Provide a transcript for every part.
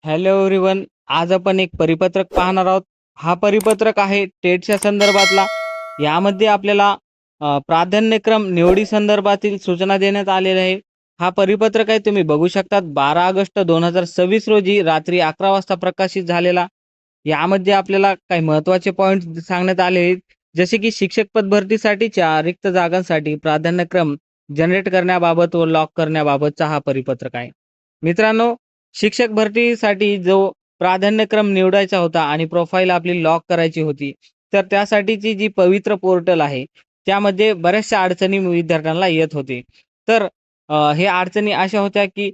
Hello everyone. आज आपण एक परिपत्रक पाहणार आहोत. हा परिपत्रक आहे टेटच्या संदर्भातला. यामध्ये आपल्याला प्राधान्यक्रम निवडी संदर्भातील सूचना देण्यात आलेल्या आहे. हा परिपत्रक आहे, तुम्ही बघू शकतात, 12 ऑगस्ट 2026 रोजी रात्री 11 वाजता प्रकाशित झालेला. यामध्ये आपल्याला काही महत्त्वाचे पॉईंट सांगण्यात आले आहेत, जसे की शिक्षक पद भरतीसाठीच्या रिक्त जागांसाठी प्राधान्यक्रम जनरेट करण्याबाबत व लॉक करण्याबाबतचा हा परिपत्रक आहे. मित्रांनो, शिक्षक भरतीसाठी जो प्राधान्यक्रम निवडायचा होता आणि प्रोफाईल आपली लॉक करायची होती, तर त्यासाठीची जी पवित्र पोर्टल आहे, त्यामध्ये बऱ्याचशा अडचणी विद्यार्थ्यांना येत होते. तर हे अडचणी अशा होत्या की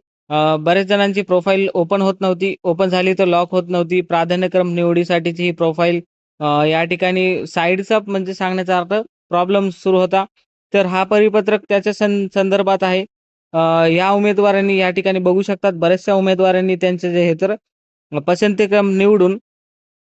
बऱ्याच जणांची प्रोफाईल ओपन होत नव्हती. ओपन झाली तर लॉक होत नव्हती. प्राधान्यक्रम निवडीसाठीची ही प्रोफाईल या ठिकाणी साइड्स अप म्हणजे सांगण्याचा अर्थ प्रॉब्लेम सुरू होता. तर हा परिपत्रक त्याच्या संदर्भात आहे. या उमेदवारांनी या ठिकाणी बघू शकतात, बऱ्याचशा उमेदवारांनी त्यांचे जे हे तर पसंतीक्रम निवडून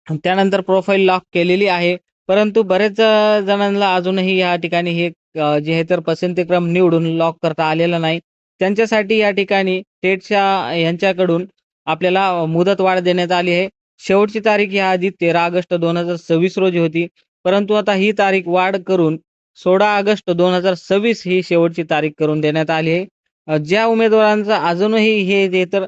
त्यानंतर प्रोफाईल लॉक केलेली आहे. परंतु बरेच जणांना अजूनही या ठिकाणी हे जे आहे तर पसंतीक्रम निवडून लॉक करता आलेलं नाही. त्यांच्यासाठी या ठिकाणी टेटच्या यांच्याकडून आपल्याला मुदतवाढ देण्यात आली आहे. शेवटची तारीख याआधी 13 ऑगस्ट 2026 रोजी होती. परंतु आता ही तारीख वाढ करून 16 ऑगस्ट 2026 ही शेवटची तारीख करून देण्यात आली आहे. ज्या उमेदवारांचा अजूनही हे जे तर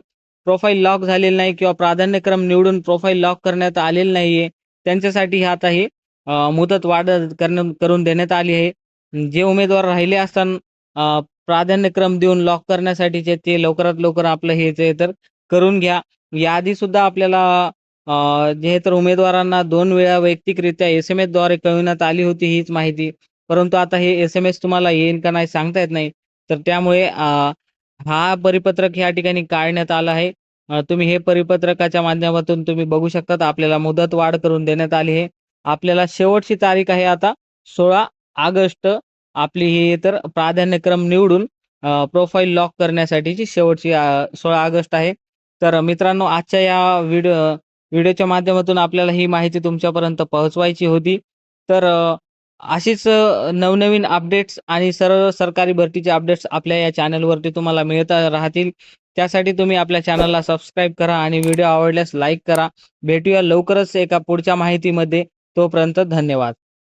प्रोफाईल लॉक झालेलं नाही किंवा प्राधान्यक्रम निवडून प्रोफाईल लॉक करण्यात आलेलं नाहीये, त्यांच्यासाठी आता हे मुदतवाढ करून देण्यात आली आहे. जे उमेदवार राहिले असताना प्राधान्यक्रम देऊन लॉक करण्यासाठीचे, ते लवकरात लवकर आपलं हे जे तर करून घ्या. याआधी सुद्धा आपल्याला जे तर उमेदवारांना 2 वेळा वैयक्तिकरित्या एस-एम-एसद्वारे कळविण्यात आली होती हीच माहिती. परंतु आता हे एस-एम-एस तुम्हाला येईल का नाही सांगता येत नाही. तर त्यामुळे हा परिपत्रक या ठिकाणी काढण्यात आला आहे. तुम्ही हे परिपत्रकाच्या माध्यमातून तुम्ही बघू शकतात, आपल्याला मुदतवाढ करून देण्यात आली आहे. आपल्याला शेवटची तारीख आहे आता 16 ऑगस्ट, आपली ही तर प्राधान्यक्रम निवडून प्रोफाईल लॉक करण्यासाठीची शेवटची 16 ऑगस्ट आहे. तर मित्रांनो, आजच्या या व्हिडिओच्या माध्यमातून आपल्याला ही माहिती तुमच्यापर्यंत पोहोचवायची होती. तर अशीच नवनवीन अपडेट्स आणि सर्व सरकारी भरतीचे अपडेट्स आपल्या या चॅनलवरती तुम्हाला मिळत राहतील. त्यासाठी तुम्ही आपल्या चॅनलला सबस्क्राईब करा आणि व्हिडिओ आवडल्यास लाईक करा. भेटूया लवकरच एका पुढच्या माहितीमध्ये. तोपर्यंत धन्यवाद.